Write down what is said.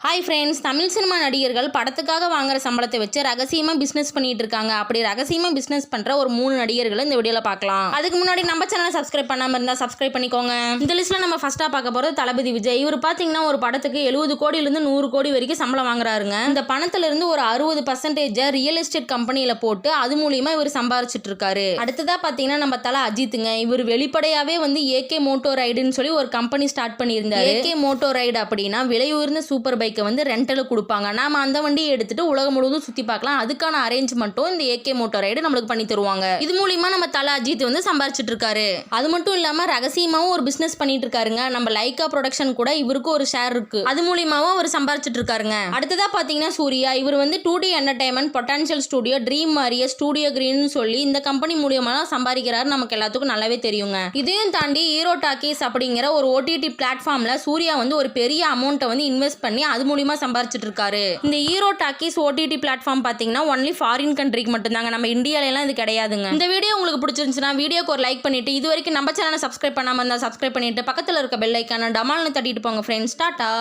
Hi friends, Tamil cinema நடிகர்கள் படத்துக்காக வாங்குற சம்பளத்தை வச்சு ரகசியமாக பிஸ்னஸ் பண்ணிட்டு இருக்காங்க. அப்படி ரகசியமாக பிஸ்னஸ் பண்ணுற ஒரு 3 நடிகர்களை இந்த வீடியோவில் பார்க்கலாம். அதுக்கு முன்னாடி நம்ம சேனலை சப்ஸ்கிரைப் பண்ணாமல் இருந்தால் சப்ஸ்கிரைப் பண்ணிக்கோங்க. இந்த லிஸ்ட்டில் நம்ம ஃபர்ஸ்ட்டாக பார்க்க போகிறது தளபதி விஜய். இவர் பார்த்தீங்கன்னா ஒரு படத்துக்கு 70 கோடியிலிருந்து 100 கோடி வரைக்கும் சம்பளம் வாங்குறாருங்க. இந்த பணத்திலிருந்து ஒரு 60% ரியல் எஸ்டேட் கம்பெனியில் போட்டு அது மூலியமா இவர் சம்பாரிச்சிட்டு இருக்காரு. அடுத்ததாக பார்த்தீங்கன்னா நம்ம தல அஜித்துங்க. இவர் வெளிப்படையாகவே ஏகே மோட்டோ ரைடுன்னு சொல்லி ஒரு கம்பெனி ஸ்டார்ட் பண்ணியிருந்தாரு. ஏகே மோட்டோ ரைடு அப்படின்னா விலை உயர்ந்த சூப்பர் பைக்கை ரெண்டலுக்கு கொடுப்பாங்க. நாம அந்த வண்டியை எடுத்துட்டு உலகம் முழுவதும் சுத்தி பார்க்கலாம். அதுக்கான அரேஞ்ச்மெண்ட்டும் இந்த ஏகே மோட்டோ ரைடு நம்மளுக்கு பண்ணி தருவாங்க. இது மூலியமா நம்ம தல அஜித் சம்பாரிச்சிட்டு இருக்காரு. அது மட்டும் இல்லாம ரகசியமாவும் ஒரு பிசினஸ் பண்ணிட்டு இருக்காருங்க. நம்ம லைகா ப்ரொடக்ஷன் கூட இவருக்கு ஒரு ஷேர் இருக்கு. அது மூலியமாவும் அவர் சம்பாரிச்சிட்டு இருக்காருங்க. அடுத்ததா பாத்தீங்கன்னா சூர்யா. இவர் 2D entertainment potential studio dream மாரிய ஸ்டுடியோ கிரீன் சொல்லி இந்த கம்பெனி மூலியமா சம்பாதிக்கிறாரு. நமக்கு எல்லாத்துக்கும் நல்லாவே தெரியுங்க. இதையும் தாண்டி ஹீரோ டாக்கீஸ் அப்படிங்கிற ஒரு ஓடிடி பிளாட்ஃபார்ம்ல சூர்யா ஒரு பெரிய அமௌண்ட்டை இன்வெஸ்ட் பண்ணி அது மூலியமா சம்பாரிச்சிட்டு இருக்காரு. இந்த ஹீரோ டாக்கீஸ் ஓடிடி பிளாட்ஃபார்ம் பாத்தீங்கன்னா ஒன்லி ஃபாரின் கண்ட்ரிக்கு மட்டும்தாங்க. நம்ம இந்தியால எல்லாம் இது கிடையாதுங்க. இந்த வீடியோ உங்களுக்கு பிடிச்சிருந்துச்சுன்னா வீடியோக்கு ஒரு லைக் பண்ணிட்டு இது வரைக்கும் நம்ம சேனலை சப்ஸ்கிரைப் பண்ணாம இருந்தா சப்ஸ்கிரைப் பண்ணிட்டு பக்கத்துல இருக்க பெல் ஐக்கான டமால்னு தட்டிட்டு போங்க ஃப்ரெண்ட்ஸ். டாடா.